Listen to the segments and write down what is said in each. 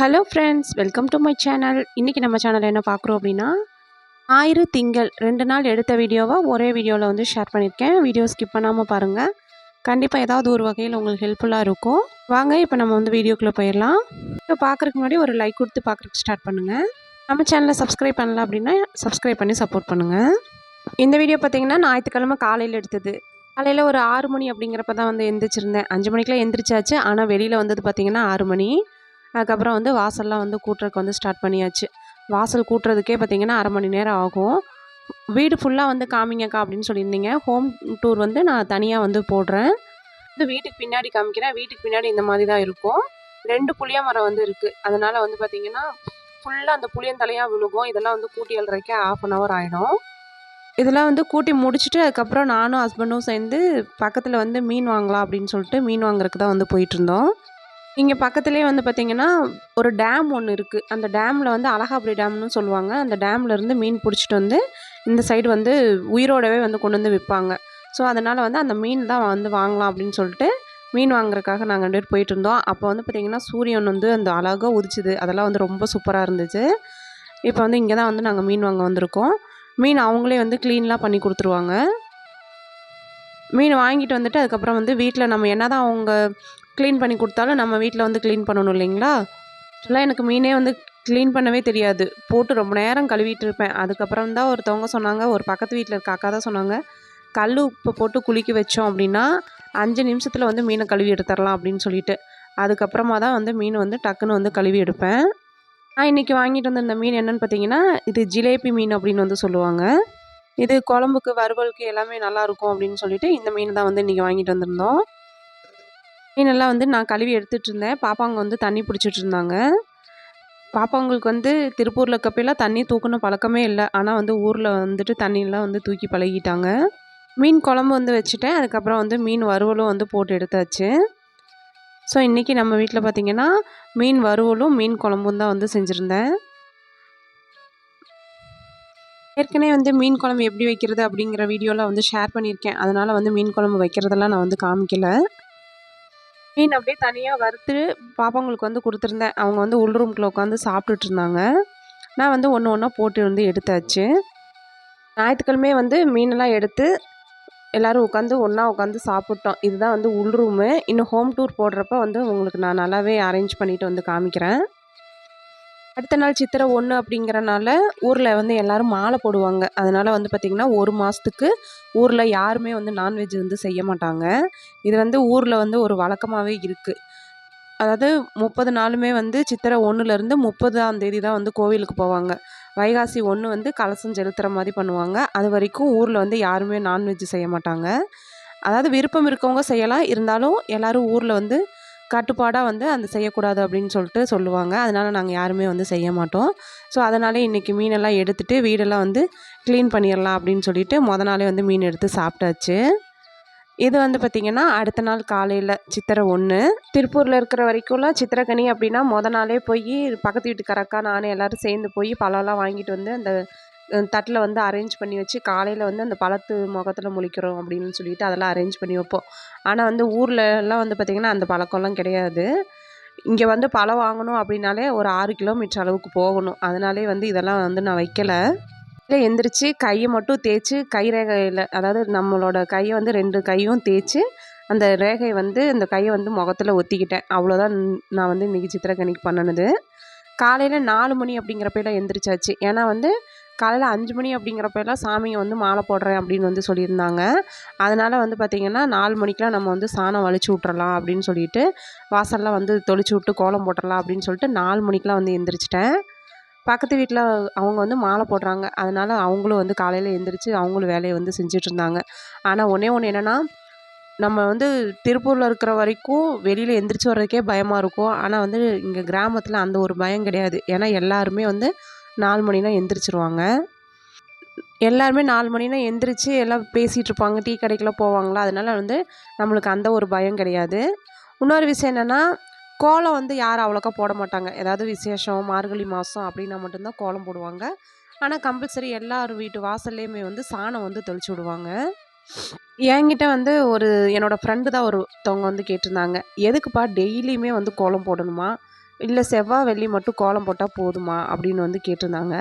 Hello friends, welcome to my channel. இன்றைக்கி நம்ம சேனலில் என்ன பார்க்குறோம் அப்படின்னா, ஞாயிறு திங்கள் 2 நாள் எடுத்த வீடியோவை ஒரே வீடியோவில் வந்து ஷேர் பண்ணியிருக்கேன். வீடியோ ஸ்கிப் பண்ணாமல் பாருங்கள். கண்டிப்பாக ஏதாவது ஒரு வகையில் உங்களுக்கு ஹெல்ப்ஃபுல்லாக இருக்கும். வாங்க இப்போ நம்ம வந்து வீடியோக்குள்ளே போயிடலாம். இப்போ பார்க்குறதுக்கு முன்னாடி ஒரு லைக் கொடுத்து பார்க்குறதுக்கு ஸ்டார்ட் பண்ணுங்கள். நம்ம சேனலை சப்ஸ்கிரைப் பண்ணல அப்படின்னா சப்ஸ்கிரைப் பண்ணி சப்போர்ட் பண்ணுங்கள். இந்த வீடியோ பார்த்திங்கன்னா ஞாயிற்றுக்கிழமை காலையில் எடுத்தது. காலையில் ஒரு 6 மணி அப்படிங்கிறப்ப தான் வந்து எந்திரிச்சிருந்தேன். 5 மணிக்கெலாம் எந்திரிச்சாச்சு. ஆனால் வெளியில் வந்தது பார்த்திங்கன்னா 6 மணி. அதுக்கப்புறம் வந்து வாசல்லாம் வந்து கூட்டுறதுக்கு வந்து ஸ்டார்ட் பண்ணியாச்சு. வாசல் கூட்டுறதுக்கே பார்த்திங்கன்னா 1/2 மணி நேரம் ஆகும். வீடு ஃபுல்லாக வந்து காமிங்கக்கா அப்படின்னு சொல்லியிருந்தீங்க. ஹோம் டூர் வந்து நான் தனியாக வந்து போடுறேன். வந்து வீட்டுக்கு பின்னாடி காமிக்கிறேன். வீட்டுக்கு பின்னாடி இந்த மாதிரி தான் இருக்கும். 2 புளிய மரம் வந்து இருக்குது. அதனால் வந்து பார்த்திங்கன்னா ஃபுல்லாக அந்த புளியந்தலையாக விழுகும். இதெல்லாம் வந்து கூட்டி எழுறதுக்கே 1/2 hour ஆகிடும். இதெல்லாம் வந்து கூட்டி முடிச்சுட்டு அதுக்கப்புறம் நானும் ஹஸ்பண்டும் சேர்ந்து பக்கத்தில் வந்து மீன் வாங்கலாம் அப்படின்னு சொல்லிட்டு மீன் வாங்குறதுக்கு தான் வந்து போயிட்டுருந்தோம். இங்கே பக்கத்துலேயே வந்து பார்த்திங்கன்னா ஒரு டேம் ஒன்று இருக்குது. அந்த டேமில் வந்து அழகாபுரி டேம்னு சொல்லுவாங்க. அந்த டேம்லேருந்து மீன் பிடிச்சிட்டு வந்து இந்த சைடு வந்து உயிரோடவே வந்து கொண்டு வந்து விற்பாங்க. ஸோ அதனால் வந்து அந்த மீன் தான் வந்து வாங்கலாம் அப்படின்னு சொல்லிட்டு மீன் வாங்குறதுக்காக நாங்கள் 2 பேர் போயிட்டுருந்தோம். அப்போ வந்து பார்த்திங்கன்னா சூரியன் வந்து அந்த அழகாக உதிச்சுது. அதெல்லாம் வந்து ரொம்ப சூப்பராக இருந்துச்சு. இப்போ வந்து இங்கே தான் வந்து நாங்கள் மீன் வாங்க வந்திருக்கோம். மீன் அவங்களே வந்து க்ளீன்லாம் பண்ணி கொடுத்துருவாங்க. மீன் வாங்கிட்டு வந்துட்டு அதுக்கப்புறம் வந்து வீட்டில் நம்ம என்ன தான் அவங்க க்ளீன் பண்ணி கொடுத்தாலும் நம்ம வீட்டில் வந்து க்ளீன் பண்ணணும் இல்லைங்களா? ஆக்சுவலாக எனக்கு மீனே வந்து க்ளீன் பண்ணவே தெரியாது. போட்டு ரொம்ப நேரம் கழுவிட்டு இருப்பேன். அதுக்கப்புறம் தான் ஒருத்தவங்க சொன்னாங்க, ஒரு பக்கத்து வீட்டில் இருக்க அக்கா தான் சொன்னாங்க, கல் உப்பு போட்டு குளிக்க வச்சோம் அப்படின்னா 5 நிமிஷத்தில் வந்து மீனை கழுவி எடுத்துடலாம் அப்படின்னு சொல்லிட்டு. அதுக்கப்புறமா தான் வந்து மீன் வந்து டக்குன்னு வந்து கழுவி எடுப்பேன். நான் இன்றைக்கி வாங்கிட்டு வந்த இந்த மீன் என்னென்னு பார்த்தீங்கன்னா, இது ஜிலேபி மீன் அப்படின்னு வந்து சொல்லுவாங்க. இது குழம்புக்கு வறுவலுக்கு எல்லாமே நல்லாயிருக்கும் அப்படின்னு சொல்லிட்டு இந்த மீன் தான் வந்து இன்றைக்கி வாங்கிட்டு வந்திருந்தோம். மீனெல்லாம் வந்து நான் கழுவி எடுத்துகிட்டு இருந்தேன். பாப்பாங்க வந்து தண்ணி பிடிச்சிட்டு இருந்தாங்க. பாப்பாங்களுக்கு வந்து திருப்பூரில் இருக்கப்பெல்லாம் தண்ணி தூக்குன பழக்கமே இல்லை. ஆனால் வந்து ஊரில் வந்துட்டு தண்ணியெலாம் வந்து தூக்கி பழகிட்டாங்க. மீன் குழம்பு வந்து வச்சுட்டேன். அதுக்கப்புறம் வந்து மீன் வறுவலும் வந்து போட்டு எடுத்தாச்சு. ஸோ இன்றைக்கி நம்ம வீட்டில் பார்த்திங்கன்னா மீன் வறுவலும் மீன் குழம்பும் தான் வந்து செஞ்சுருந்தேன். ஏற்கனவே வந்து மீன் குழம்பு எப்படி வைக்கிறது அப்படிங்கிற வீடியோலாம் வந்து ஷேர் பண்ணியிருக்கேன். அதனால் வந்து மீன் குழம்பு வைக்கிறதெல்லாம் நான் வந்து காமிக்கலை. மீன் அப்படியே தனியாக வறுத்து பாப்பாங்களுக்கு வந்து கொடுத்துருந்தேன். அவங்க வந்து உள் ரூம்குள்ளே உட்காந்து சாப்பிட்டுட்டு இருந்தாங்க. நான் வந்து ஒன்று ஒன்றா போட்டு வந்து எடுத்தாச்சு. ஞாயிற்றுக்கிழமையே வந்து மீனெல்லாம் எடுத்து எல்லோரும் உட்காந்து ஒன்றா உட்காந்து சாப்பிட்டோம். இதுதான் வந்து உள் ரூமு. இன்னும் ஹோம் டூர் போடுறப்ப வந்து உங்களுக்கு நான் நல்லாவே அரேஞ்ச் பண்ணிவிட்டு வந்து காமிக்கிறேன். அடுத்த நாள் சித்திரை 1 அப்படிங்கிறனால ஊரில் வந்து எல்லோரும் மாலை போடுவாங்க. அதனால் வந்து பார்த்திங்கன்னா 1 மாதத்துக்கு ஊரில் யாருமே வந்து நான்வெஜ் வந்து செய்ய மாட்டாங்க. இது வந்து ஊரில் வந்து ஒரு வழக்கமாகவே இருக்குது. அதாவது 30 நாளுமே வந்து சித்திரை 1லேருந்து 30ஆம் தேதி தான் வந்து கோவிலுக்கு போவாங்க. வைகாசி 1 வந்து கலசம் செலுத்துகிற மாதிரி பண்ணுவாங்க. அது வரைக்கும் ஊரில் வந்து யாருமே நான்வெஜ் செய்ய மாட்டாங்க. அதாவது விருப்பம் இருக்கவங்க செய்யலாம். இருந்தாலும் எல்லோரும் ஊரில் வந்து கட்டுப்பாடாக வந்து அந்த செய்யக்கூடாது அப்படின்னு சொல்லிட்டு சொல்லுவாங்க. அதனால் நாங்கள் யாருமே வந்து செய்ய மாட்டோம். ஸோ அதனால் இன்றைக்கி மீனெல்லாம் எடுத்துகிட்டு வீடெல்லாம் வந்து க்ளீன் பண்ணிடலாம் அப்படின்னு சொல்லிட்டு நாளே வந்து மீன் எடுத்து சாப்பிட்டாச்சு. இது வந்து பார்த்திங்கன்னா அடுத்த நாள் காலையில் சித்திரை 1 திருப்பூரில் இருக்கிற வரைக்கும்லாம் சித்திரைக்கனி அப்படின்னா நாளே போய் பக்கத்து வீட்டுக்காரக்கா நானும் எல்லோரும் சேர்ந்து போய் பழம்லாம் வாங்கிட்டு வந்து அந்த தட்டில் வந்து அரேஞ்ச் பண்ணி வச்சு காலையில் வந்து அந்த பழத்து முகத்தில் முழிக்கிறோம் அப்படின்னு சொல்லிட்டு அதெல்லாம் அரேஞ்ச் பண்ணி வைப்போம். ஆனால் வந்து ஊர்லலாம் வந்து பார்த்திங்கன்னா அந்த பழக்கம்லாம் கிடையாது. இங்கே வந்து பழம் வாங்கணும் அப்படின்னாலே ஒரு 6 கிலோமீட்டர் அளவுக்கு போகணும். அதனாலே வந்து இதெல்லாம் வந்து நான் வைக்கலை. எந்திரிச்சு கையை மட்டும் தேய்ச்சி கை ரேகையில், அதாவது நம்மளோட கையை வந்து 2 கையும் தேய்ச்சி அந்த ரேகையை வந்து அந்த கையை வந்து முகத்தில் ஒத்திக்கிட்டேன். அவ்வளோதான் நான் வந்து இன்றைக்கி சித்திரைக்கனிக்கு பண்ணினது. காலையில் 4 மணி அப்படிங்கிறப்பெல்லாம் எந்திரிச்சாச்சு. ஏன்னா வந்து காலையில் 5 மணி அப்படிங்கிறப்பெல்லாம் சாமியை வந்து மாலை போடுறேன் அப்படின்னு வந்து சொல்லியிருந்தாங்க. அதனால் வந்து பார்த்திங்கன்னா 4 மணிக்கெலாம் நம்ம வந்து சாணம் வலிச்சு விட்றலாம் அப்படின்னு சொல்லிட்டு வாசல்லாம் வந்து தொளிச்சு விட்டு கோலம் போட்டுடலாம் அப்படின்னு சொல்லிட்டு 4 மணிக்கெலாம் வந்து எந்திரிச்சிட்டேன். பக்கத்து வீட்டில் அவங்க வந்து மாலை போடுறாங்க. அதனால் அவங்களும் வந்து காலையில் எழுந்திரிச்சு அவங்களும் வேலையை வந்து செஞ்சிட்ருந்தாங்க. ஆனால் ஒன்றே ஒன்று என்னென்னா, நம்ம வந்து திருப்பூரில் இருக்கிற வரைக்கும் வெளியில் எந்திரிச்சு வர்றதுக்கே பயமாக இருக்கும். ஆனால் வந்து இங்கே கிராமத்தில் அந்த ஒரு பயம் கிடையாது. ஏன்னா எல்லாருமே வந்து 4 மணினா எந்திரிச்சிருவாங்க. எல்லாருமே 4 மணினா எந்திரிச்சு எல்லாம் பேசிகிட்ருப்பாங்க. டீ கடைக்கெல்லாம் போவாங்களா, அதனால் வந்து நம்மளுக்கு அந்த ஒரு பயம் கிடையாது. இன்னொரு விஷயம் என்னென்னா, கோலம் வந்து யாரும் அவ்வளோக்கா போட மாட்டாங்க. ஏதாவது விசேஷம் மார்கழி மாதம் அப்படின்னா மட்டும்தான் கோலம் போடுவாங்க. ஆனால் கம்பல்சரி எல்லார் வீட்டு வாசல்லையுமே வந்து சாணம் வந்து தெளிச்சு விடுவாங்க. என்கிட்ட வந்து என்னோடய ஃப்ரெண்டு தான் ஒருத்தவங்க வந்து கேட்டிருந்தாங்க, எதுக்குப்பா டெய்லியுமே வந்து கோலம் போடணுமா, இல்லை செவ்வாய் வெள்ளி மட்டும் கோலம் போட்டால் போதுமா அப்படின்னு வந்து கேட்டிருந்தாங்க.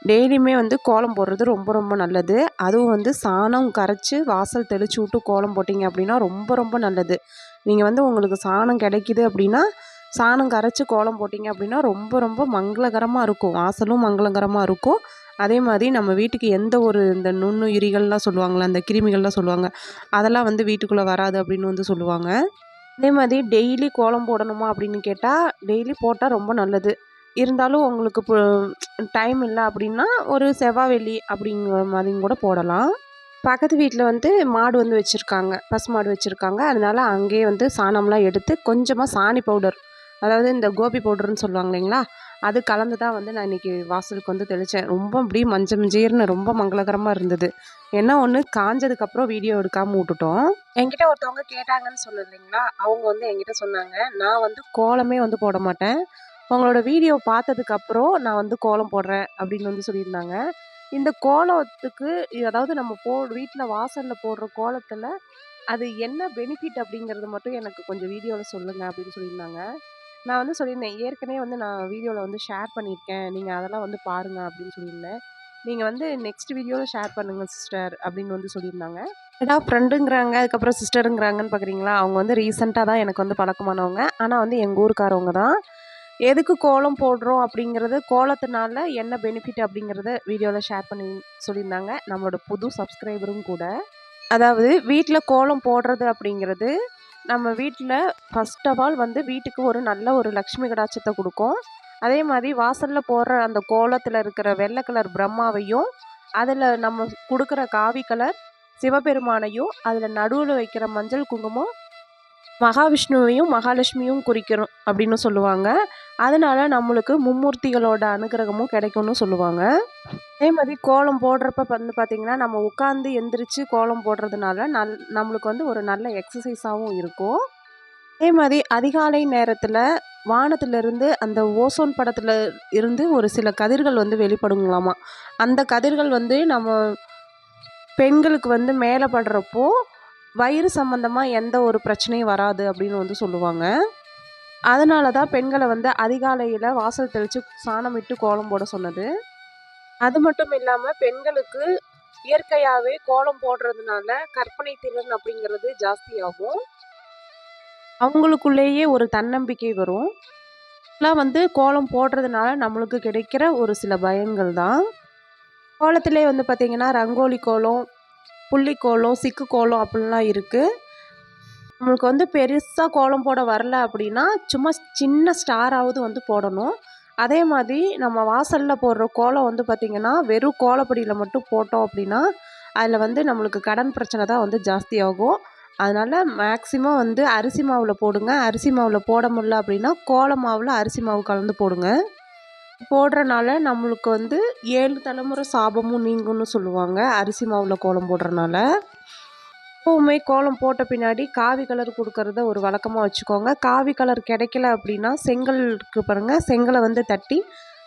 டெய்லியுமே வந்து கோலம் போடுறது ரொம்ப ரொம்ப நல்லது. அதுவும் வந்து சாணம் கரைச்சி வாசல் தெளிச்சு விட்டு கோலம் போட்டிங்க அப்படின்னா ரொம்ப ரொம்ப நல்லது. நீங்கள் வந்து உங்களுக்கு சாணம் கிடைக்கிது அப்படின்னா சாணம் கரைச்சி கோலம் போட்டிங்க அப்படின்னா ரொம்ப ரொம்ப மங்களகரமாக இருக்கும். வாசலும் மங்களகரமாக இருக்கும். அதே மாதிரி நம்ம வீட்டுக்கு எந்த ஒரு இந்த நுண்ணுயிரிகள்லாம் சொல்லுவாங்கள்ல, அந்த கிருமிகள்லாம் சொல்லுவாங்க, அதெல்லாம் வந்து வீட்டுக்குள்ளே வராது அப்படின்னு வந்து சொல்லுவாங்க. அதே மாதிரி டெய்லி கோலம் போடணுமா அப்படின்னு கேட்டால் டெய்லி போட்டால் ரொம்ப நல்லது. இருந்தாலும் உங்களுக்கு இப்போ டைம் இல்லை அப்படின்னா ஒரு செவ்வாய் வெள்ளி அப்படிங்கிற மாதிரியும் கூட போடலாம். பக்கத்து வீட்டில் வந்து மாடு வந்து வச்சுருக்காங்க, பசு மாடு வச்சுருக்காங்க. அதனால அங்கேயே வந்து சாணம்லாம் எடுத்து கொஞ்சமாக சாணி பவுடர், அதாவது இந்த கோபி பவுடர்னு சொல்லுவாங்க இல்லைங்களா, அது கலந்து தான் வந்து நான் இன்றைக்கி வாசலுக்கு வந்து தெளித்தேன். ரொம்ப அப்படியே மஞ்சள் மஞ்சேர்னு ரொம்ப மங்களகரமாக இருந்தது. என்ன ஒன்று காஞ்சதுக்கப்புறம் வீடியோ எடுக்காமல் விட்டுட்டோம். என்கிட்ட ஒருத்தவங்க கேட்டாங்கன்னு சொன்னேன் இல்லைங்களா, அவங்க வந்து என்கிட்ட சொன்னாங்க, நான் வந்து கோலமே வந்து போட மாட்டேன், உங்களோட வீடியோ பார்த்ததுக்கப்புறம் நான் வந்து கோலம் போடுறேன் அப்படின்னு வந்து சொல்லியிருந்தாங்க. இந்த கோலத்துக்கு அதாவது நம்ம வீட்டில் வாசலில் போடுற கோலத்தில் அது என்ன பெனிஃபிட் அப்படிங்கிறது மட்டும் எனக்கு கொஞ்சம் வீடியோவில் சொல்லுங்கள் அப்படின்னு சொல்லியிருந்தாங்க. நான் வந்து சொல்லியிருந்தேன், ஏற்கனவே வந்து நான் வீடியோவில் வந்து ஷேர் பண்ணியிருக்கேன், நீங்கள் அதெல்லாம் வந்து பாருங்கள் அப்படின்னு சொல்லியிருந்தேன். நீங்கள் வந்து நெக்ஸ்ட் வீடியோவில் ஷேர் பண்ணுங்கள் சிஸ்டர் அப்படின்னு வந்து சொல்லியிருந்தாங்க. ஏடா ஃப்ரெண்டுங்கிறாங்க, அதுக்கப்புறம் சிஸ்டருங்கிறாங்கன்னு பார்க்குறீங்களா, அவங்க வந்து ரீசெண்டாக தான் எனக்கு வந்து பழக்கமானவங்க. ஆனால் வந்து எங்கள் ஊருக்காரவங்க தான். எதுக்கு கோலம் போடுறோம் அப்படிங்கிறது, கோலத்தினால என்ன பெனிஃபிட் அப்படிங்கிறத வீடியோவில் ஷேர் பண்ணி சொல்லியிருந்தாங்க. நம்மளோட புது சப்ஸ்கிரைபரும் கூட. அதாவது வீட்டில் கோலம் போடுறது அப்படிங்கிறது நம்ம வீட்டில் ஃபர்ஸ்ட் ஆஃப் ஆல் வந்து வீட்டுக்கு ஒரு நல்ல ஒரு லக்ஷ்மி கடாட்சத்தை கொடுக்கும். அதே மாதிரி வாசலில் போடுற அந்த கோலத்தில் இருக்கிற வெள்ளை கலர் பிரம்மாவையும், அதில் நம்ம கொடுக்குற காவி கலர் சிவபெருமானையும், அதில் நடுவில் வைக்கிற மஞ்சள் குங்குமம் மகாவிஷ்ணுவையும் மகாலட்சுமியும் குறிக்கிறோம் அப்படின்னு சொல்லுவாங்க. அதனால நம்மளுக்கு மும்மூர்த்திகளோட அனுகிரகமும் கிடைக்கும்னு சொல்லுவாங்க. அதே மாதிரி கோலம் போடுறப்ப வந்து பார்த்திங்கன்னா, நம்ம உட்காந்து எந்திரிச்சு கோலம் போடுறதுனால நம்மளுக்கு வந்து ஒரு நல்ல எக்ஸசைஸாகவும் இருக்கும். அதே மாதிரி அதிகாலை நேரத்தில் வானத்திலிருந்து அந்த ஓசோன் படத்தில் இருந்து ஒரு சில கதிர்கள் வந்து வெளிப்படுங்களாமா. அந்த கதிர்கள் வந்து நம்ம பெண்களுக்கு வந்து மேலே படுறப்போ வயிறு சம்மந்தமாக எந்த ஒரு பிரச்சனையும் வராது அப்படின்னு வந்து சொல்லுவாங்க. அதனால தான் பெண்களை வந்து அதிகாலையில் வாசல் தெளித்து சாணமிட்டு கோலம் போட சொன்னது. அது மட்டும் இல்லாமல் பெண்களுக்கு இயற்கையாகவே கோலம் போடுறதுனால கற்பனை திறன் அப்படிங்கிறது ஜாஸ்தியாகும். அவங்களுக்குள்ளேயே ஒரு தன்னம்பிக்கை வரும். இதெல்லாம் வந்து கோலம் போடுறதுனால நம்மளுக்கு கிடைக்கிற ஒரு சில பயன்கள் தான். கோலத்திலே வந்து பார்த்திங்கன்னா ரங்கோலி கோலம், புள்ளி கோலம், சிக்கு கோலம் அப்படிலாம் இருக்குது. நம்மளுக்கு வந்து பெருசாக கோலம் போட வரல அப்படின்னா சும்மா சின்ன ஸ்டாராவது வந்து போடணும். அதே மாதிரி நம்ம வாசலில் போடுற கோலம் வந்து பார்த்திங்கன்னா வெறும் கோலப்பொடியில் மட்டும் போட்டோம் அப்படின்னா அதில் வந்து நம்மளுக்கு கடன் பிரச்சனை தான் வந்து ஜாஸ்தியாகும். அதனால் மேக்ஸிமம் வந்து அரிசி மாவில் போடுங்க. அரிசி மாவில் போட முடியல அப்படின்னா கோல மாவில் அரிசி மாவு கலந்து போடுங்க. போடுறனால நம்மளுக்கு வந்து 7 தலைமுறை சாபமும் நீங்கும்னு சொல்லுவாங்க அரிசி மாவில் கோலம் போடுறனால. எப்போவுமே கோலம் போட்ட பின்னாடி காவி கலர் கொடுக்கறத ஒரு வழக்கமாக வச்சுக்கோங்க. காவி கலர் கிடைக்கல அப்படின்னா செங்கல் இருக்குது பாருங்கள், செங்கலை வந்து தட்டி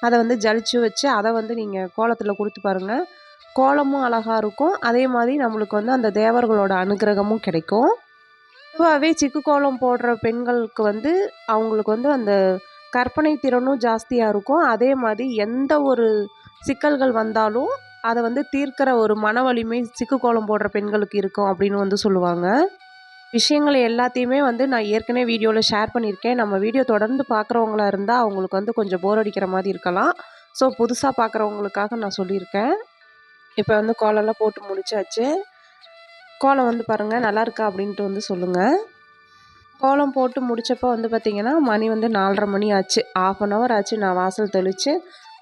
அதை வந்து ஜலிச்சு வச்சு அதை வந்து நீங்கள் கோலத்தில் கொடுத்து பாருங்கள். கோலமும் அழகாக இருக்கும். அதே மாதிரி நம்மளுக்கு வந்து அந்த தேவர்களோட அனுகிரகமும் கிடைக்கும். பொதுவாகவே சிக்கு கோலம் போடுற பெண்களுக்கு வந்து அவங்களுக்கு வந்து அந்த கற்பனை திறனும் ஜாஸ்தியாக இருக்கும். அதே மாதிரி எந்த ஒரு சிக்கல்கள் வந்தாலும் அதை வந்து தீர்க்கிற ஒரு மன வலிமை சிக்கு கோலம் போடுற பெண்களுக்கு இருக்கும் அப்படின்னு வந்து சொல்லுவாங்க. விஷயங்கள் எல்லாத்தையுமே வந்து நான் ஏற்கனவே வீடியோவில் ஷேர் பண்ணியிருக்கேன். நம்ம வீடியோ தொடர்ந்து பார்க்குறவங்களா இருந்தால் அவங்களுக்கு வந்து கொஞ்சம் போர் அடிக்கிற மாதிரி இருக்கலாம். ஸோ புதுசாக பார்க்குறவங்களுக்காக நான் சொல்லியிருக்கேன். இப்போ வந்து கோலம்லாம் போட்டு முடிச்சாச்சு. கோலம் வந்து பாருங்கள் நல்லா இருக்கா அப்படின்ட்டு வந்து சொல்லுங்கள். கோலம் போட்டு முடித்தப்போ வந்து பார்த்திங்கன்னா மணி வந்து 4:30 மணி ஆச்சு. 1/2 hour ஆச்சு நான் வாசல் தெளித்து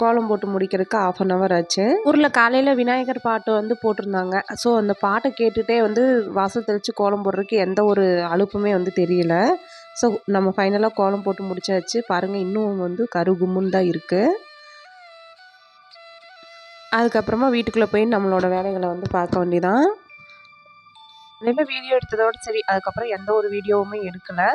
கோலம் போட்டு முடிக்கிறதுக்கு 1/2 hour ஆச்சு. ஊரில் காலையில் விநாயகர் பாட்டு வந்து போட்டிருந்தாங்க. ஸோ அந்த பாட்டை கேட்டுகிட்டே வந்து வாசல் தெளித்து கோலம் போடுறதுக்கு எந்த ஒரு அலுப்புமே வந்து தெரியல. ஸோ நம்ம ஃபைனலாக கோலம் போட்டு முடிச்சாச்சு. பாருங்கள் இன்னும் வந்து கருகும்முன்னு தான் இருக்குது. அதுக்கப்புறமா வீட்டுக்குள்ளே போய் நம்மளோட வேலைகளை வந்து பார்க்க வேண்டியதான். காலையில் வீடியோ எடுத்ததோடு சரி, அதுக்கப்புறம் எந்த ஒரு வீடியோவுமே எடுக்கலை.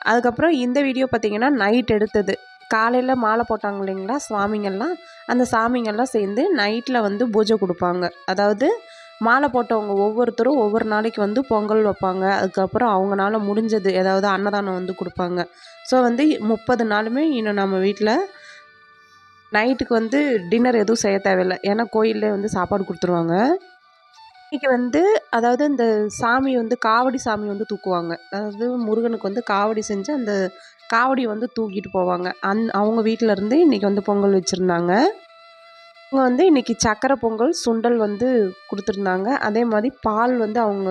அதுக்கப்புறம் இந்த வீடியோ பார்த்திங்கன்னா நைட் எடுத்தது. காலையில் மாலை போட்டாங்க இல்லைங்களா சுவாமிங்கள்லாம், அந்த சாமிங்கள்லாம் சேர்ந்து நைட்டில் வந்து பூஜை கொடுப்பாங்க. அதாவது மாலை போட்டவங்க ஒவ்வொருத்தரும் ஒவ்வொரு நாளைக்கு வந்து பொங்கல் வைப்பாங்க. அதுக்கப்புறம் அவங்களால முடிஞ்சது ஏதாவது அன்னதானம் வந்து கொடுப்பாங்க. ஸோ வந்து 30 நாளுமே இன்னும் நம்ம வீட்டில் நைட்டுக்கு வந்து டின்னர் எதுவும் செய்ய தேவையில்லை. ஏன்னா கோயில்லே வந்து சாப்பாடு கொடுத்துருவாங்க. இன்றைக்கி வந்து அதாவது இந்த சாமி வந்து காவடி சாமி வந்து தூக்குவாங்க. அதாவது முருகனுக்கு வந்து காவடி செஞ்சு அந்த காவடி வந்து தூக்கிட்டு போவாங்க. அவங்க வீட்டிலருந்து இன்றைக்கி வந்து பொங்கல் வச்சுருந்தாங்க. அவங்க வந்து இன்றைக்கி சக்கரை பொங்கல், சுண்டல் வந்து கொடுத்துருந்தாங்க. அதே மாதிரி பால் வந்து அவங்க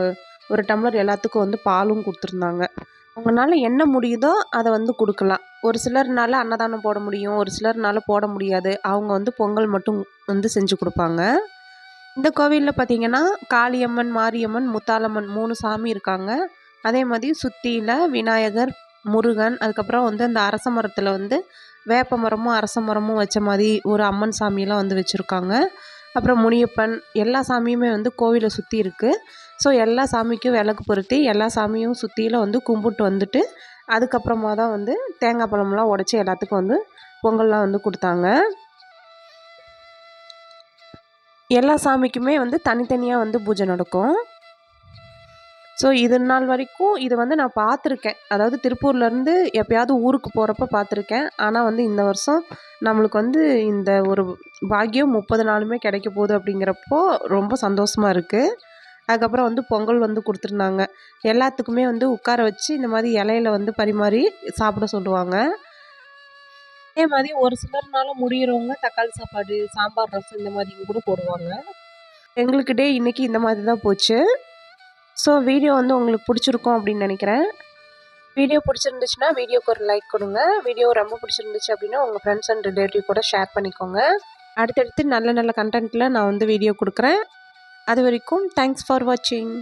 ஒரு டம்ளர் எல்லாத்துக்கும் வந்து பாலும் கொடுத்துருந்தாங்க. அவங்களால என்ன முடியுதோ அதை வந்து கொடுக்கலாம். ஒரு சிலர்னால அன்னதானம் போட முடியும், ஒரு சிலர்னால போட முடியாது. அவங்க வந்து பொங்கல் மட்டும் வந்து செஞ்சு கொடுப்பாங்க. இந்த கோவிலில் பார்த்திங்கன்னா காளியம்மன், மாரியம்மன், முத்தாலம்மன் 3 சாமி இருக்காங்க. அதே மாதிரி சுற்றியில் விநாயகர், முருகன், அதுக்கப்புறம் வந்து அந்த அரச மரத்தில் வந்து வேப்ப மரமும் அரச மரமும் வச்ச மாதிரி ஒரு அம்மன் சாமியெல்லாம் வந்து வச்சுருக்காங்க. அப்புறம் முனியப்பன் எல்லா சாமியுமே வந்து கோவிலை சுற்றி இருக்குது. ஸோ எல்லா சாமிக்கும் விளக்கு பொருத்தி எல்லா சாமியும் சுற்றிலும் வந்து கும்பிட்டு வந்துட்டு அதுக்கப்புறமா தான் வந்து தேங்காய் பழம்லாம் உடச்சி எல்லாத்துக்கும் வந்து பொங்கல்லாம் வந்து கொடுத்தாங்க. எல்லா சாமிக்குமே வந்து தனித்தனியாக வந்து பூஜை நடக்கும். ஸோ இது நாள் வரைக்கும் இது வந்து நான் பார்த்துருக்கேன். அதாவது திருப்பூர்லேருந்து எப்போயாவது ஊருக்கு போகிறப்ப பார்த்துருக்கேன். ஆனால் வந்து இந்த வருஷம் நம்மளுக்கு வந்து இந்த ஒரு பாக்கியம் 30 நாளுமே கிடைக்க போகுது அப்படிங்கிறப்போ ரொம்ப சந்தோஷமாக இருக்குது. அதுக்கப்புறம் வந்து பொங்கல் வந்து கொடுத்துருந்தாங்க. எல்லாத்துக்குமே வந்து உட்கார வச்சு இந்த மாதிரி இலையில வந்து பரிமாறி சாப்பிட சொல்லுவாங்க. அதே மாதிரி ஒரு சிலர்னால முடிகிறவங்க தக்காளி சாப்பாடு, சாம்பார், ரசம் இந்த மாதிரி கூட போடுவாங்க. எங்களுக்கு டே இன்றைக்கி இந்த மாதிரி தான் போச்சு. ஸோ வீடியோ வந்து உங்களுக்கு பிடிச்சிருக்கும் அப்படின்னு நினைக்கிறேன். வீடியோ பிடிச்சிருந்துச்சுன்னா வீடியோக்கு ஒரு லைக் கொடுங்க. வீடியோ ரொம்ப பிடிச்சிருந்துச்சு அப்படின்னா உங்கள் ஃப்ரெண்ட்ஸ் அண்ட் ரிலேட்டிவ் கூட ஷேர் பண்ணிக்கோங்க. அடுத்தடுத்து நல்ல நல்ல கண்டென்ட்டில் நான் வந்து வீடியோ கொடுக்குறேன். அது வரைக்கும் தேங்க்ஸ் ஃபார் வாட்சிங்.